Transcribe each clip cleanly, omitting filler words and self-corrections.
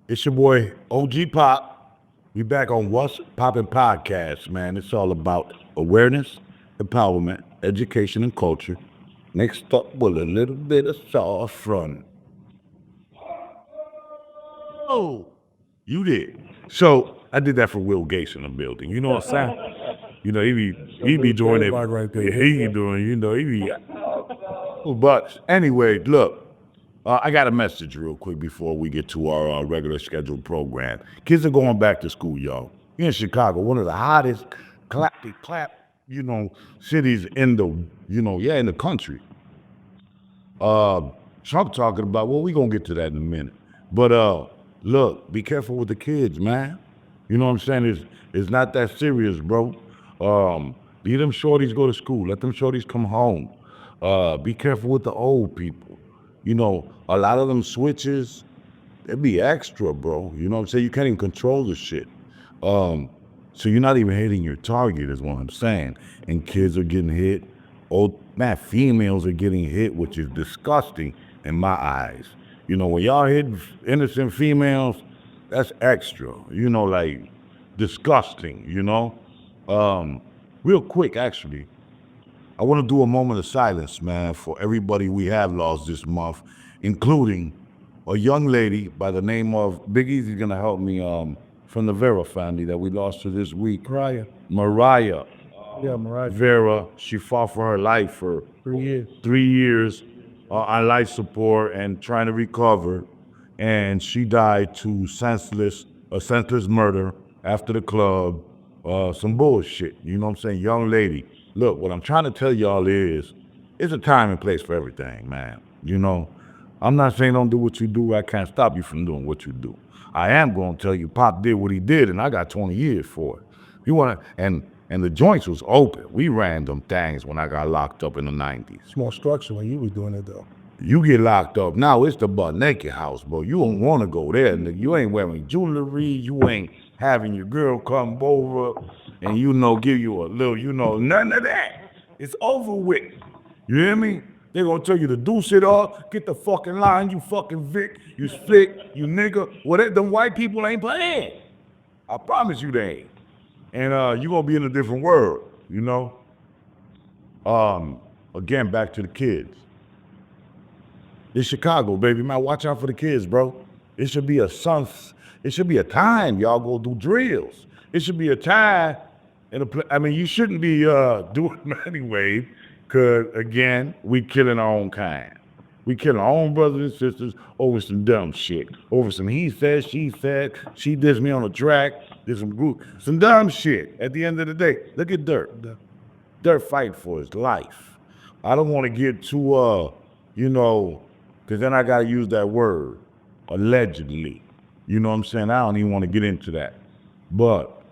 It's your boy OG Pop. We back on What's Poppin' Podcast, man. It's all about awareness, empowerment, education, and culture. Mixed up with a little bit of sauce fun. Oh, you did. So I did that for Will Gates in the building. You know what I'm saying? He be doing it Right there. Yeah, he be doing. He be. But anyway, look. I got a message real quick before we get to our regular scheduled program. Kids are going back to school, y'all. Here in Chicago, one of the hottest clap, cities in the country. Trump talking about, well, we gonna get to that in a minute. But look, be careful with the kids, man. You know what I'm saying? It's not that serious, bro. Let them shorties go to school. Let them shorties come home. Be careful with the old people. A lot of them switches, they be extra, bro. You know what I'm saying? You can't even control the shit. So you're not even hitting your target, is what I'm saying. And kids are getting hit. Old man, females are getting hit, which is disgusting in my eyes. When y'all hit innocent females, that's extra. Like disgusting. Real quick, actually, I want to do a moment of silence, man, for everybody we have lost this month, including a young lady by the name of Big Easy's gonna help me from the Vera family that we lost her this week. Mariah. Yeah, Mariah. Vera, she fought for her life for 3 years. 3 years on life support and trying to recover, and she died to a senseless murder after the club. Some bullshit. You know what I'm saying? Young lady. Look, what I'm trying to tell y'all is, it's a time and place for everything, man. I'm not saying don't do what you do. I can't stop you from doing what you do. I am going to tell you, Pop did what he did, and I got 20 years for it. And the joints was open. We ran them things when I got locked up in the 90s. It's more structure when you was doing it though. You get locked up. Now it's the butt naked house, bro. You don't want to go there. Nigga. You ain't wearing jewelry. You ain't having your girl come over and give you a little, none of that. It's over with. You hear me? They gonna tell you to do shit off, get the fucking line, you fucking Vic, you slick, you nigga. Whatever, them white people ain't playing. I promise you they ain't. And you gonna be in a different world. Again, back to the kids. It's Chicago, baby, man. Watch out for the kids, bro. It should be a time y'all go do drills. It should be a time you shouldn't be doing them anyway, because, again, we killing our own kind. We killing our own brothers and sisters over some dumb shit. Over some he said, she dissed me on the track, did some dumb shit. At the end of the day, look at Dirt. Dirt fighting for his life. I don't want to get too, because then I got to use that word, allegedly. You know what I'm saying? I don't even want to get into that. But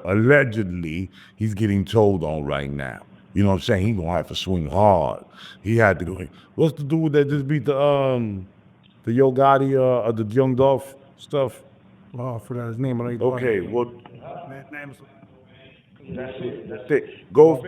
allegedly, he's getting told on right now. You know what I'm saying? He's going to have to swing hard. He had to go. What's the dude that just beat the Yo Gotti, the Young Dolph stuff? Oh, I forgot his name. Okay, well, that's it. Go,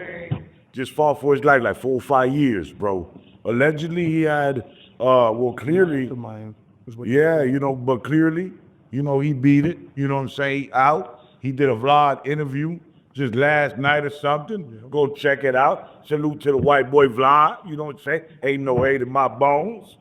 just fought for his life like 4 or 5 years, bro. Allegedly, he had, clearly, but clearly, he beat it. You know what I'm saying? He out. He did a vlog interview just last night or something. Yeah. Go check it out. Salute to the white boy vlog. You know what I'm saying? Ain't no hate in my bones.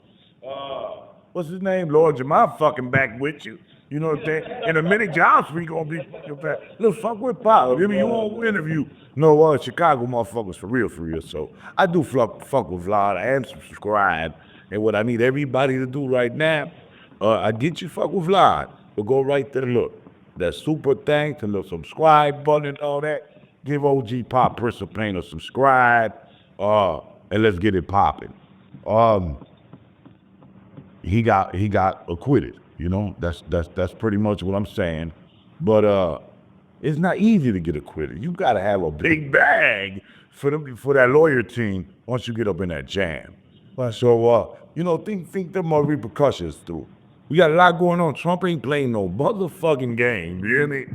What's his name? Lord Jamal fucking back with you. You know what I'm saying? In a minute, John's free gonna be back. Look, fuck with Pop. You won't interview. No, Chicago motherfuckers for real. So I do fuck with Vlad. I am subscribed. And what I need everybody to do right now, I get you fuck with Vlad. But go right there, look. That super thanks and the subscribe button and all that. Give OG Pop Prince of Pain a subscribe. And let's get it popping. He got acquitted. That's pretty much what I'm saying. But it's not easy to get acquitted. You gotta have a big bag for that lawyer team once you get up in that jam. Right. So think there are repercussions through. We got a lot going on. Trump ain't playing no motherfucking game. You hear me?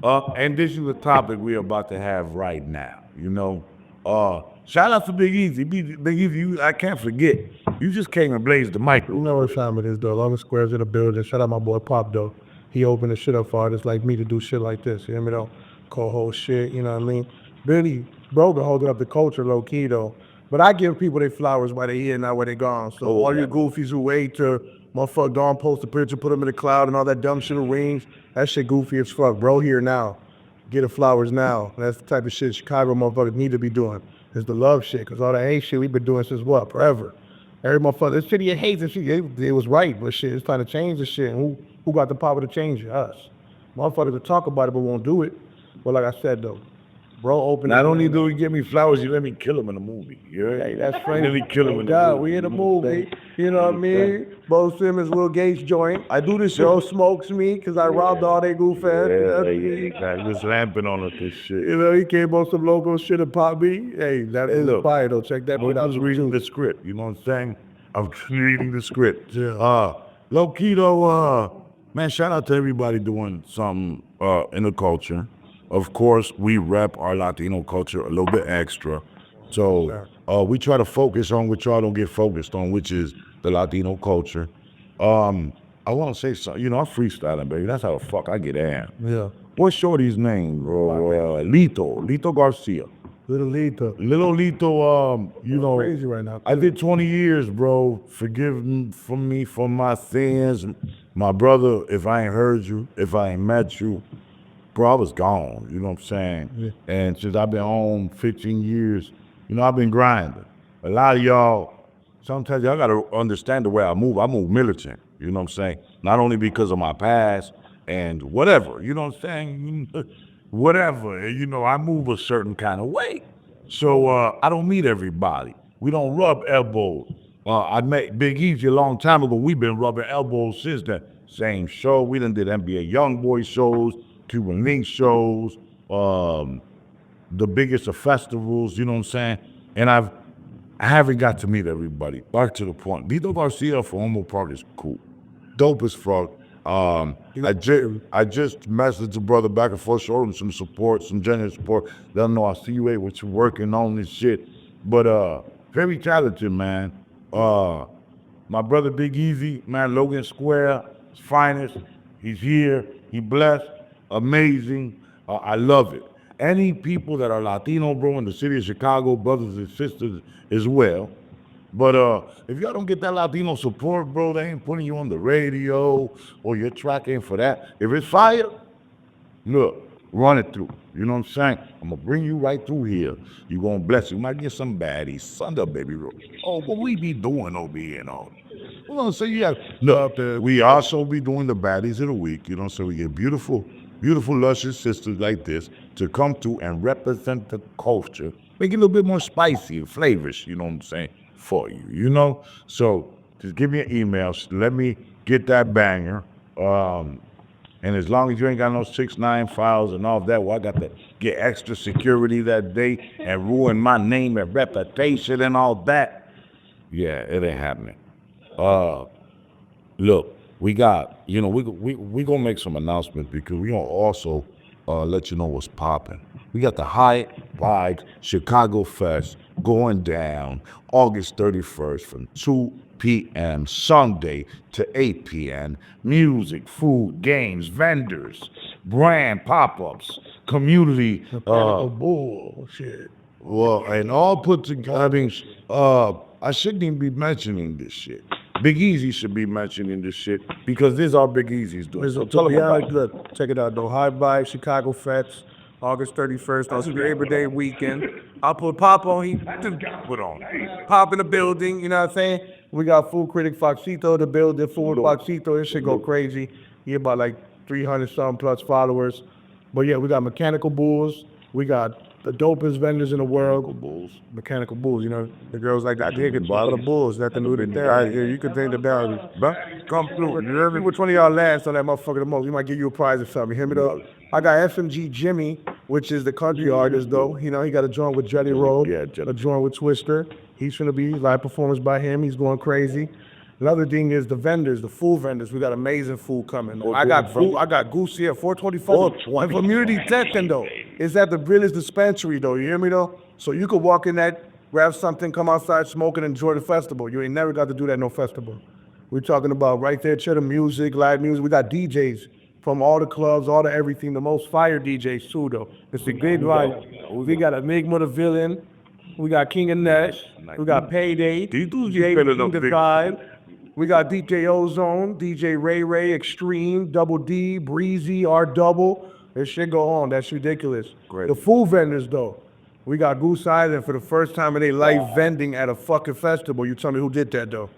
And this is the topic we're about to have right now. Shout out to Big Easy. Big Easy, I can't forget. You just came and blazed the mic. You know what time it is, though. Longest Squares in the building. Shout out my boy Pop, though. He opened the shit up for artists like me to do shit like this. You hear me, though? Co-host shit, you know what I mean? Billy, bro, been holding up the culture low key, though. But I give people their flowers while they here, not where they gone. So all you goofies who wait to motherfucker don't post a picture, put them in the cloud and all that dumb shit with rings, that shit goofy as fuck. Bro, here now. Get the flowers now. That's the type of shit Chicago motherfuckers need to be doing. It's the love shit, because all that hate shit we've been doing since what? Forever. Every motherfucker, this city of hates and shit, it was right, but shit, it's trying to change the shit. And who got the power to change it? Us. Motherfuckers will talk about it, but won't do it. But like I said, though, bro, open. Not only do you give me flowers, you let me kill him in the movie. You heard? Hey, that's funny. Let me kill him in the God, movie. we in the movie. You know what I mean? Bo Simmons, Will Gates joint. I do this show, smokes me, because I robbed all they goof ass. Yeah, just lamping on us this shit. You know, he came on some local shit and pop me. Hey, that is look, fire, though. Check that I out. was reading the script, you know what I'm saying? I'm reading the script. Yeah. Low key though, man, shout out to everybody doing something in the culture. Of course, we rep our Latino culture a little bit extra. So we try to focus on what y'all don't get focused on, which is the Latino culture. I want to say something. You know, I'm freestyling, baby. That's how the fuck I get in. Yeah. What's Shorty's name, bro? Lito Garcia. Little Lito. Little Lito, you know, Crazy right now. I did 20 years, bro. Forgive me for my sins. My brother, if I ain't heard you, if I ain't met you, bro, I was gone. You know what I'm saying? Yeah. And since I've been home 15 years, you know, I've been grinding. A lot of y'all, sometimes y'all got to understand the way I move. I move militant. You know what I'm saying? Not only because of my past and whatever, you know what I'm saying? Whatever, and, you know, I move a certain kind of way. So I don't meet everybody. We don't rub elbows. I met Big Easy a long time ago. We've been rubbing elbows since then. Same show. We done did NBA YoungBoy shows, Cuban Link shows, the biggest of festivals, you know what I'm saying? And I haven't got to meet everybody. Back to the point. Lito Garcia for Homo Park is cool. Dope as fuck. I just messaged the brother back and forth, showed him some support, some genuine support. Let him know I see you, what you're working on this shit. But very talented, man. My brother Big Easy, man, Logan Square, his finest. He's here. He blessed. Amazing. I love it. Any people that are Latino, bro, in the city of Chicago, brothers and sisters as well. But if y'all don't get that Latino support, bro, they ain't putting you on the radio or your track ain't for that. If it's fire, look, run it through. You know what I'm saying? I'm going to bring you right through here. You going to bless you. Might get some baddies. Sunday, baby. Oh, what we be doing over here and all. You know what I'm saying? Yeah. Look, we also be doing the baddies of the week. You know, so we get beautiful, luscious sisters like this to come through and represent the culture. Make it a little bit more spicy and flavors, you know what I'm saying, for you, you know? So just give me an email. Let me get that banger. And as long as you ain't got no 6ix9ine files and all that, well, I got to get extra security that day and ruin my name and reputation and all that. Yeah, it ain't happening. Look, we got, you know, we gonna make some announcements because we gonna also let you know what's popping. We got the High Vibes Chicago Fest going down August 31st from 2 p.m. Sunday to 8 p.m. Music, food, games, vendors, brand pop-ups, community, bullshit. well, and all put together. I shouldn't even be mentioning this shit. Big Easy should be mentioning this shit because this is all Big Easy's doing. So tell them about it. Look, check it out though. High Vibe Chicago Fest, August 31st on Labor Day weekend. I'll put Pop on. He Put on. Pop in the building. You know what I'm saying? We got Food Critic Foxito to build the Food Foxito. This shit go crazy. He about like 300 something plus followers. But yeah, we got Mechanical Bulls. We got the dopest vendors in the world. Mechanical Bulls. You know, the girls like that. They could buy the Bulls. That the new there. You could think about it. Come through. You hear me? Which one of y'all last on that motherfucker the most? We might give you a prize or something. You hear me though? I got FMG Jimmy, which is the country artist though. You know, he got a joint with Jetty Road. Yeah, a joint with Twister. He's gonna be live performance by him. He's going crazy. Another thing is the vendors, the food vendors. We got amazing food coming. I got Goose here, 424. And community testing though. It's at the Brilliance Dispensary though. You hear me though? So you could walk in that grab something, come outside, smoke, and enjoy the festival. You ain't never got to do that at no festival. We're talking about right there, chill the music, live music. We got DJs from all the clubs, all the everything, the most fire DJs too, though. It's a big vibe. We got Enigma the Villain. We got King and Nash. We got Payday. These dudes DJ get King enough the big- Vibe. We got DJ Ozone, DJ Ray Ray, Extreme, Double D, Breezy, R Double. This shit go on. That's ridiculous. Great. The food vendors, though. We got Goose Island for the first time in their life vending at a fucking festival. You tell me who did that, though.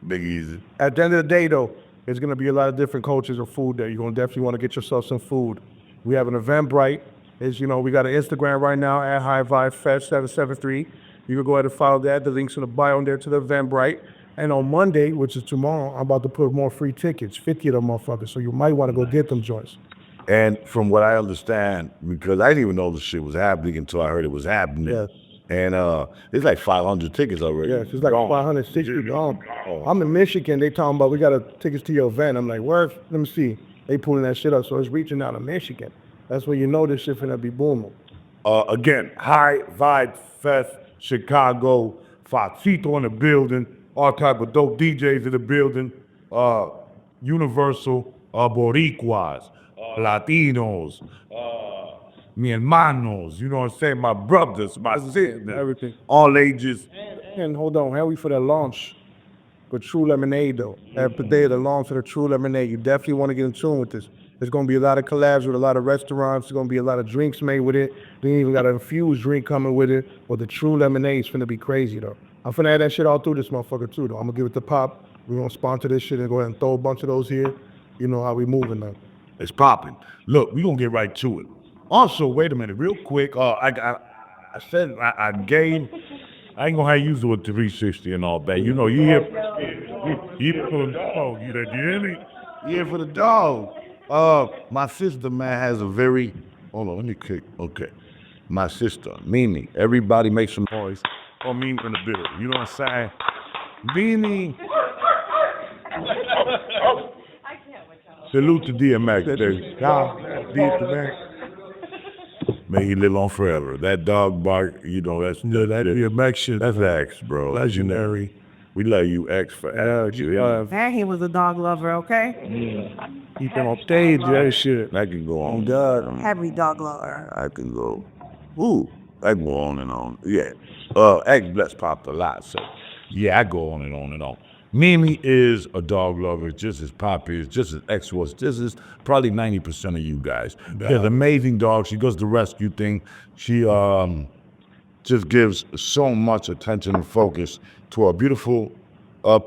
Big Easy. At the end of the day, though, there's going to be a lot of different cultures of food there. You're going to definitely want to get yourself some food. We have an Eventbrite. We got an Instagram right now at High Vibe Fest 773. You can go ahead and follow that. The link's in the bio on there to the Eventbrite. And on Monday, which is tomorrow, I'm about to put more free tickets, 50 of them motherfuckers. So you might want to go get them joints. And from what I understand, because I didn't even know this shit was happening until I heard it was happening. Yes. And it's like 500 tickets already. Yes, it's like 560 gone. I'm in Michigan. They talking about we got tickets to your event. I'm like, where? Let me see. They pulling that shit up. So it's reaching out to Michigan. That's when you know this shit finna be booming. Again, High Vibe Fest, Chicago, Facito in the building, all type of dope DJs in the building, Universal, Boricuas, Latinos, mi hermanos, you know what I'm saying? My brothers, my sisters, Everything. all ages. And hold on, how we for that launch for True Lemonade though? After the day of the launch of the True Lemonade, you definitely want to get in tune with this. There's gonna be a lot of collabs with a lot of restaurants. There's gonna be a lot of drinks made with it. They even got an infused drink coming with it. But the True Lemonade's finna be crazy though. I'm finna add that shit all through this motherfucker too though. I'm gonna give it to Pop. We're gonna sponsor this shit and go ahead and throw a bunch of those here. You know how we moving now. It's popping. Look, we gonna get right to it. Also, wait a minute, real quick. I said I gave. I ain't gonna have you use it with 360 and all that. You know, you here for the dog. You hear me? You here for the dog. My sister, man, has a very. Hold on, let me kick. Okay, my sister, Mimi. Everybody make some noise. Or Mimi in the building. You know what I'm saying? Mimi. Salute to DMX. DMX. May he live on forever. That dog bark, that's that DMX shit. That's X, bro. Legendary. We love you, X, forever. And he was a dog lover, okay? He been on stage, that shit. I can go on. Heavy dog lover. I can go. Ooh, I can go on and on. Yeah. X bless popped a lot, so yeah, I go on and on and on. Mimi is a dog lover, just as Pop is, just as X was, just as probably 90% of you guys. She has amazing dogs. She does the rescue thing. She just gives so much attention and focus to our beautiful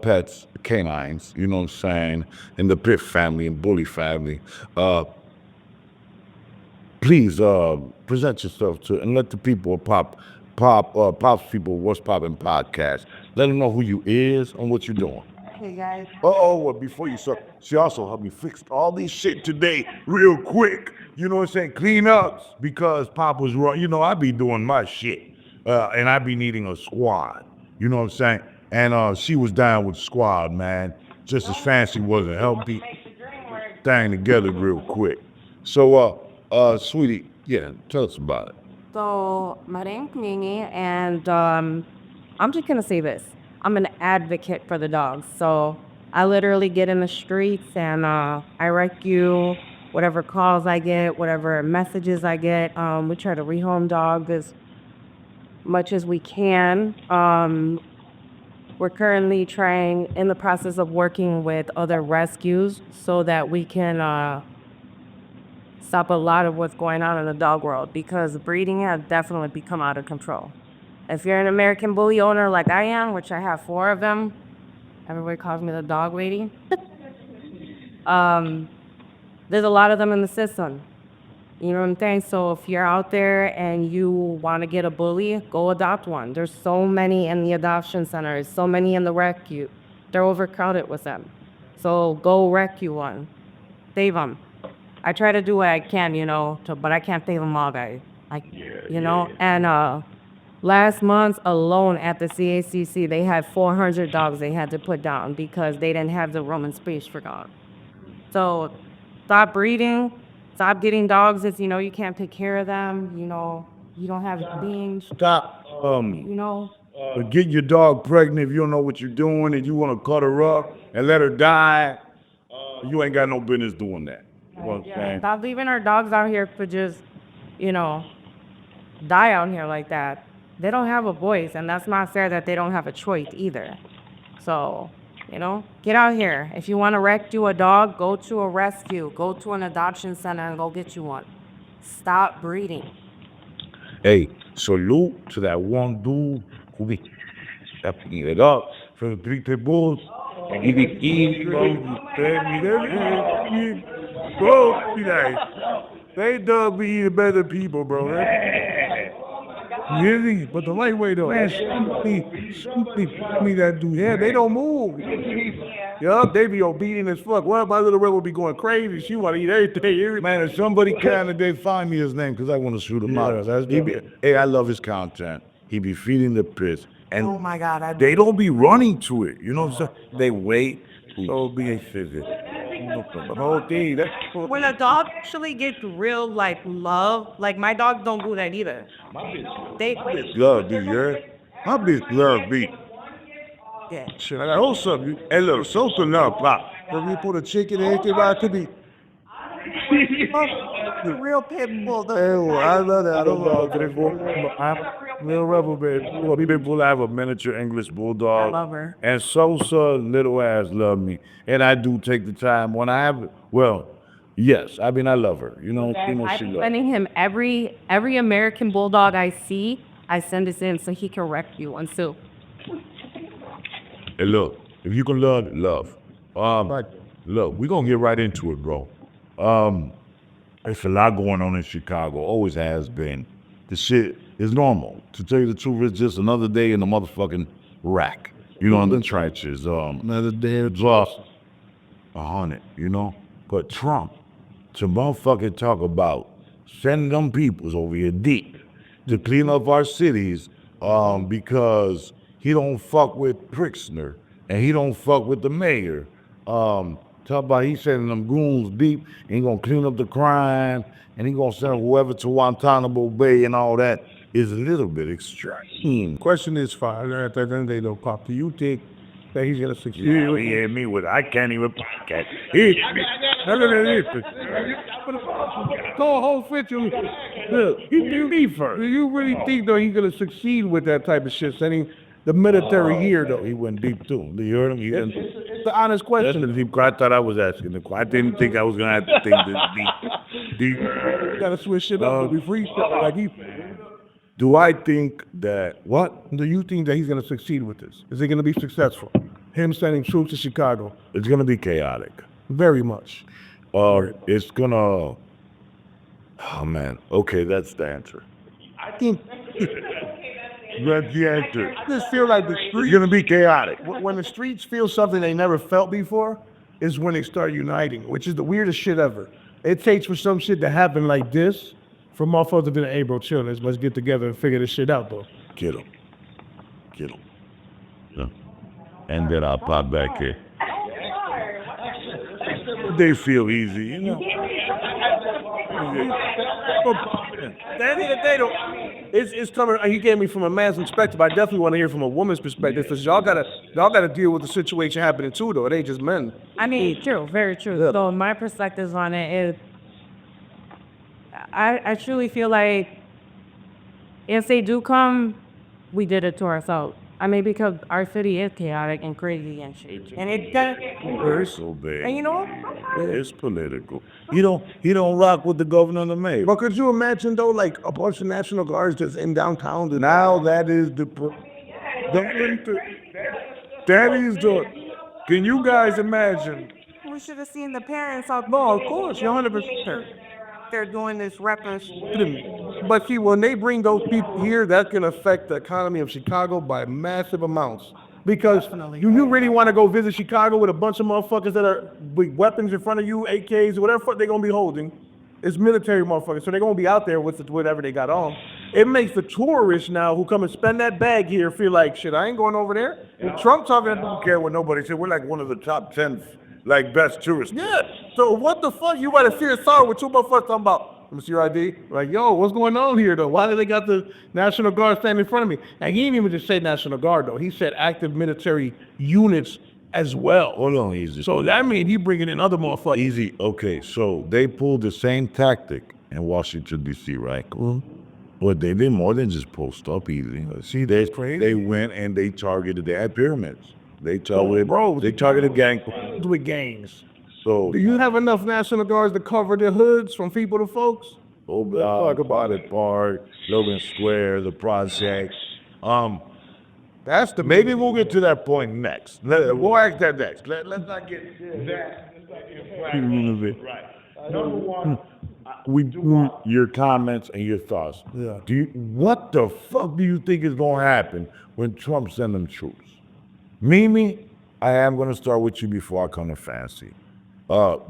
pets, canines, you know what I'm saying, and the Pitt family and Bully family. Please present yourself to and let the people Pop's people, What's Poppin' Podcast. Let them know who you is and what you're doing. Hey guys. Well, before you start, she also helped me fix all these shit today real quick. You know what I'm saying? Clean ups because Pop was wrong. You know, I be doing my shit. And I be needing a squad. You know what I'm saying? And she was down with the squad, man. Just as fancy wasn't. Help me thing together real quick. So, sweetie, yeah, tell us about it. So my name's Mimi, and I'm just gonna say this. I'm an advocate for the dogs. So I literally get in the streets and I rescue whatever calls I get, whatever messages I get. We try to rehome dogs as much as we can. We're currently in the process of working with other rescues so that we can stop a lot of what's going on in the dog world, because breeding has definitely become out of control. If you're an American Bully owner like I am, which I have 4 of them, everybody calls me the dog lady. There's a lot of them in the system. You know what I'm saying? So if you're out there and you want to get a bully, go adopt one. There's so many in the adoption centers, so many in the rescue. They're overcrowded with them. So go rescue one. Save them. I try to do what I can, but I can't save them all, guys. And last month alone at the CACC, they had 400 dogs they had to put down because they didn't have the room and space for dogs. So stop breeding, stop getting dogs if you can't take care of them, you don't have beings, Stop. get your dog pregnant if you don't know what you're doing and you want to cut her up and let her die. You ain't got no business doing that. You know what I'm saying? Stop leaving our dogs out here to just, you know, die out here like that. They don't have a voice, and that's not fair that they don't have a choice either. So, you know, get out here. If you want to rescue a dog, go to a rescue. Go to an adoption center and go get you one. Stop breeding. Hey, salute to that one dude who be stepping it up for the three pit bulls. He be eating, bro. You tell me that, bro. Be like, they dog be eating better people, bro. Right? Really? But the lightweight though, man, me that dude. Yeah, they don't move. Yup, they be obedient as fuck. Well, my little rebel be going crazy. She want to eat everything. Man, if somebody can, they find me his name because I want to shoot him out. Hey, I love his content. He be feeding the piss. And Oh my God, they don't be running to it. You know what I'm saying? They wait. So be a physic. The whole thing. That's when a dog actually gets real like love, like my dogs don't do that either. They love me, yeah. My bitch love me. yeah. Shit, I got whole something. Hey, look, social love, pop. When we put a chicken and everything, right, could be. The real pit bull. Hey, well, I love that. I don't know. I'm little rebel, baby. Well, people have a miniature English bulldog. I love her. And Sosa, little ass, love me. And I do take the time when I have it. Well, yes, I mean, I love her. You know, she knows she I'm loves sending him every American bulldog I see. I send this in so he can rescue one too. Hey, look, if you can love, love. Look, we're going to get right into it, bro. There's a lot going on in Chicago, always has been. The shit is normal. To tell you the truth, it's just another day in the motherfucking rack. You know, in the trenches. Another day of lost 100, you know? But Trump, to motherfucking talk about sending them peoples over here deep to clean up our cities because he don't fuck with Pritzker and he don't fuck with the mayor. Talk about he sending them goons deep and he gonna clean up the crime and he gonna send whoever to Guantanamo Bay and all that is a little bit extreme. Question is fine. At the end of the day, though, Pop, do you think that he's gonna succeed? He hit me with I can't even podcast. Go a whole fit you. Look, He do me first. do you really think though he's gonna succeed with that type of shit? Sending the military here though. He went deep too. You heard him? He didn't. It's the honest That's question. the deep. I thought I was asking the question. I didn't think I was gonna have to think this deep. You gotta switch shit up. We free like he. Do I think that what? Do you think that he's gonna succeed with this? Is he gonna be successful? Him sending troops to Chicago, It's gonna be chaotic. very much. Or it's gonna. Oh man. Okay, that's the answer. I think That's the answer. I just feel like the It's streets, gonna be chaotic. when the streets feel something they never felt before, is when they start uniting, which is the weirdest shit ever. It takes for some shit to happen like this for motherfuckers to be like, hey bro, chill, let's get together and figure this shit out, bro. Get him. Get him. Yeah. And then I'll pop back here. They feel easy, you know. At the end of the day, though, it's coming. He gave me from a man's perspective. I definitely want to hear from a woman's perspective because y'all gotta deal with the situation happening too, though. It ain't just men. I mean, true, very true. Yeah. So my perspectives on it is, I truly feel like if they do come, we did it to ourselves. I mean, because our city is chaotic and crazy and shit, and it does. It's so big. And you know, It's political. He don't rock with the governor and the mayor. But could you imagine though, like a bunch of National Guards just in downtown? Now that is that is the. Can you guys imagine? we should have seen the parents out. No, of course, you're 100%. They're doing this reference. But see, when they bring those people here, that can affect the economy of Chicago by massive amounts. Because you really want to go visit Chicago with a bunch of motherfuckers that are with weapons in front of you, AKs, whatever fuck they're going to be holding. It's military motherfuckers, so they're going to be out there with whatever they got on. It makes the tourists now who come and spend that bag here feel like, shit, I ain't going over there. Trump talking, I don't care what nobody said. We're like one of the top 10 like best tourists. yeah. So what the fuck? You got to fear sorrow with two motherfuckers talking about Let me see your ID. Like, yo, what's going on here, though? Why do they got the National Guard standing in front of me? And he didn't even just say National Guard, though. He said active military units as well. Hold on, easy. So that means he bringing in other motherfuckers. Easy. Okay, so they pulled the same tactic in Washington, D.C., right? But they did more than just post up, easy. See, they went and they targeted, they had pyramids. They targeted gang. With gangs. So, Do you have enough National Guards to cover the hoods from people to folks? talk about it, Park, Logan Square, the projects. That's the Maybe we'll get to that point next. We'll ask that next. Let's not get that. Right. Number one, we want your comments and your thoughts. Yeah. What the fuck do you think is going to happen when Trump sends them troops? Mimi, I am going to start with you before I come to Fancy.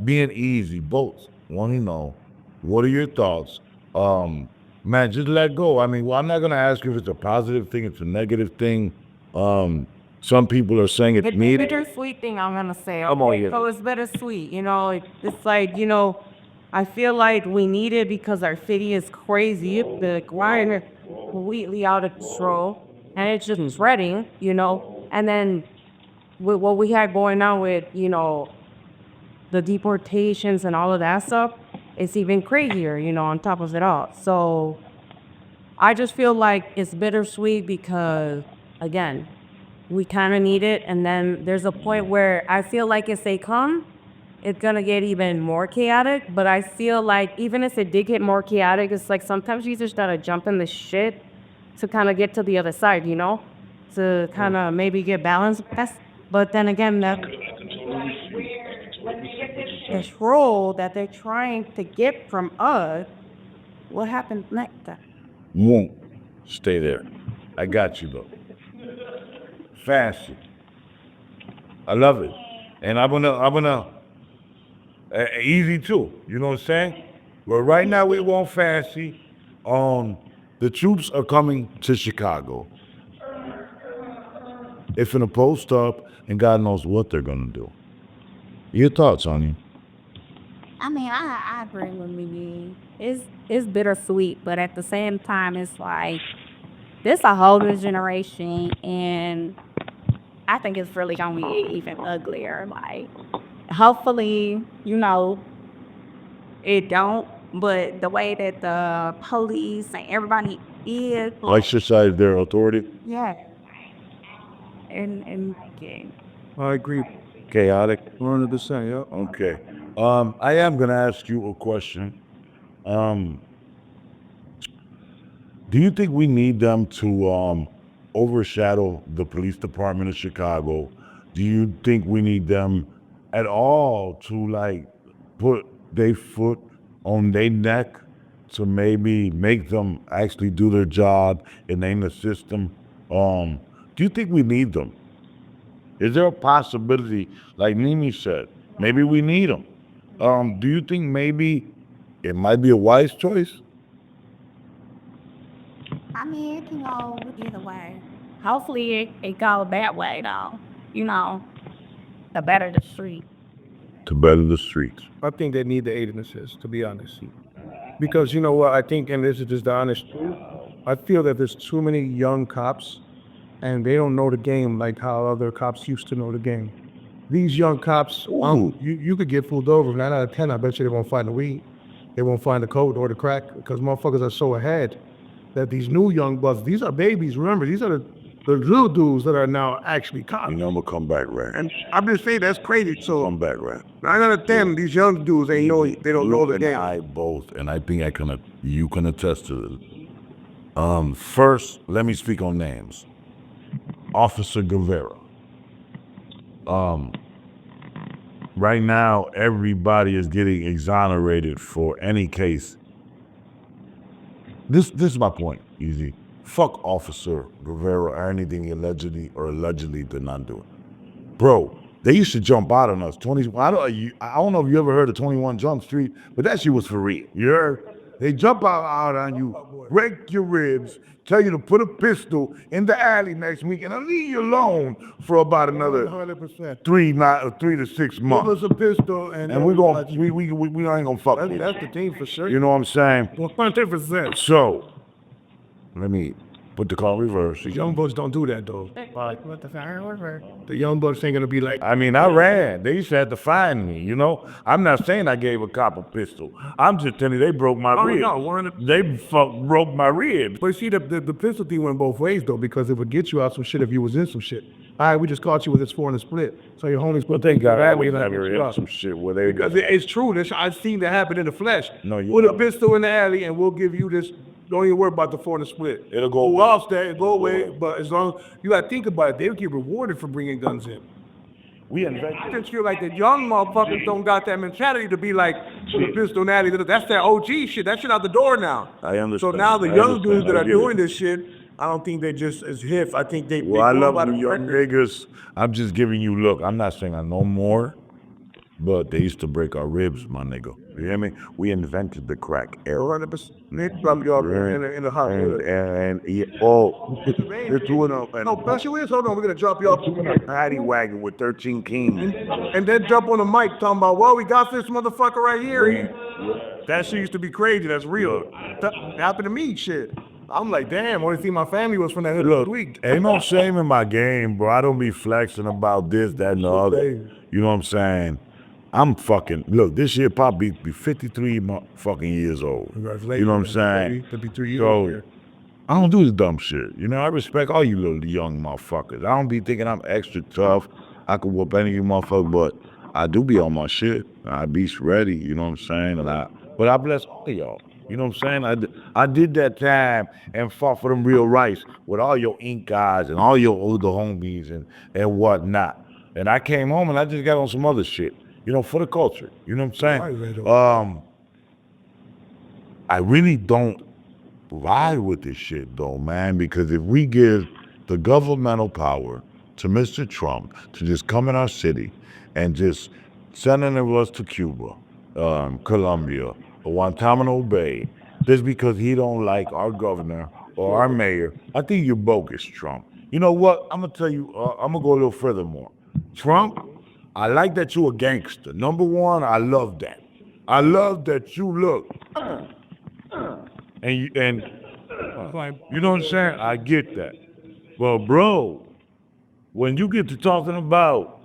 Being easy, both. Want to know, what are your thoughts? Man, just let go. I mean, well, I'm not going to ask you if it's a positive thing, it's a negative thing. Some people are saying it's The needed. bittersweet thing I'm gonna say. Come on, okay? yeah. So it's bittersweet, it's like, I feel like we need it because our city is crazy. The crime is completely out of control, and it's just spreading, And then with what we had going on with, the deportations and all of that stuff, it's even crazier, on top of it all. So I just feel like it's bittersweet because, again, we kind of need it. And then there's a point where I feel like if they come, it's going to get even more chaotic. But I feel like even if it did get more chaotic, it's like sometimes you just got to jump in the shit to kind of get to the other side, to kind of maybe get balance. But then again, that control that they're trying to get from us, what happens next time? Won't stay there. I got you though. Fancy. I love it. And I'm gonna easy too. You know what I'm saying? But right now we want Fancy. The troops are coming to Chicago. It's gonna post up, and God knows what they're gonna do. Your thoughts, Anya? I mean, I agree with me. It's bittersweet, but at the same time, it's like this a whole new generation, and I think it's really gonna be even uglier. Like, hopefully, it don't. But the way that the police and everybody is, Exercise their authority. yeah, and yeah. I agree. Chaotic. 100%, yeah. Okay. I am gonna ask you a question. Do you think we need them to overshadow the police department of Chicago? Do you think we need them at all to put their foot on their neck to maybe make them actually do their job and in the system? Do you think we need them? Is there a possibility, like Nimi said, maybe we need them? Do you think maybe it might be a wise choice? I mean, it can go either way. Hopefully, it goes that way, though. The better the street. To better the streets. I think they need the aid and assist, to be honest. Because you know what, I think, and this is just the honest truth, I feel that there's too many young cops and they don't know the game like how other cops used to know the game. These young cops, you could get pulled over. 9 out of 10, I bet you they won't find the weed. They won't find the coke or the crack because motherfuckers are so ahead that these new young bucks, these are babies. Remember, these are the little dudes that are now actually cops. You know, I'm gonna come back, right? And I'm just saying that's crazy. So Come back, right? 9 out of 10, these young dudes, they don't know the And game. I both, and I think you can attest to it. First, let me speak on names. Officer Guevara. Right now, everybody is getting exonerated for any case. This is my point, easy. Fuck Officer Guevara or anything he allegedly did not do. Bro, they used to jump out on us. I don't know if you ever heard of 21 Jump Street, but that shit was for real. You heard? They jump out on you, break your ribs, tell you to put a pistol in the alley next week, and I'll leave you alone for about another 100%. 3 to 6 Give months. us a pistol And we're gonna we ain't gonna fuck with That's you. the team for sure. You know what I'm saying? 100%. So let me put the car in reverse. The young bucks don't do that though. Like, What the fuck? the young bucks ain't gonna be like, I mean, I ran. They used to have to find me, you know? I'm not saying I gave a cop a pistol. I'm just telling you they broke my oh ribs. no, one of the. They broke my ribs. But see, the pistol thing went both ways though, because it would get you out some shit if you was in some shit. All right, we just caught you with this 4 in the split. So your homies But they got that always way, like, never get you in out. some shit where they Because it's true. I've seen that happen in the flesh. No, you Put a don't. pistol in the alley and we'll give you this. Don't even worry about the 4 in the split. It'll go Who away. else that go away? But as long you gotta think about it, they'll get rewarded for bringing guns in. we I invented. just feel like the young motherfuckers don't got that mentality to be like pistol natty. That's that OG shit. That shit out the door now. I understand. So now the I young understand. dudes that I are get doing it. this shit, I don't think they just as hip. I think they. Well, I they go love by you the young record. niggas. I'm just giving you look. I'm not saying I know more, but they used to break our ribs, my nigga. You hear me? We invented the crack era. 100%. They drop you off in the hospital. And they're doing a No, plus you is. Hold on, we're gonna drop you off paddy wagon with 13 kings. and then jump on the mic talking about, well, we got this motherfucker right here. That shit used to be crazy. That's real. That happened to me. Shit. I'm like, damn. Only thing my family was from that hood. Look, Tweaked. ain't no shame in my game, bro. I don't be flexing about this, that, and the other. You know what I'm saying? I'm fucking, look, this year Pop be 53 fucking years old. Congratulations. You know what I'm saying? 53 years So, old. I don't do this dumb shit. You know, I respect all you little young motherfuckers. I don't be thinking I'm extra tough. I could whoop any of you motherfuckers, but I do be on my shit. I be ready, you know what I'm saying? But I bless all of y'all. You know what I'm saying? I did that time and fought for them real rights with all your ink guys and all your older homies and whatnot. And I came home and I just got on some other shit, you know, for the culture. You know what I'm saying? I really don't ride with this shit though, man, because if we give the governmental power to Mr. Trump to just come in our city and just sending us to Cuba, Colombia, Guantanamo Bay, just because he don't like our governor or our mayor, I think you're bogus, Trump. You know what? I'm gonna tell you, I'm gonna go a little furthermore. Trump, I like that you a gangster. Number one, I love that. I love that you look. And you know what I'm saying? I get that. But bro, when you get to talking about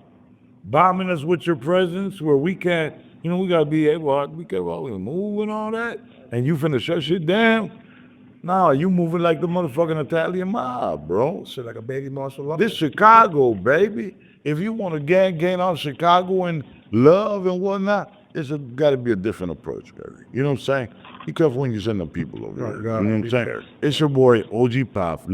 bombing us with your presence where we can't, you know, we gotta be able, we can always move and all that, and you finna shut shit down. Nah, you moving like the motherfucking Italian mob, bro. Shit like a baby martial law. This Chicago, baby. If you want to gain on Chicago and love and whatnot, it's got to be a different approach, baby. You know what I'm saying? Be careful when you send the people over Right, there. gotta You know what I'm be saying? fair. It's your boy OG Pop.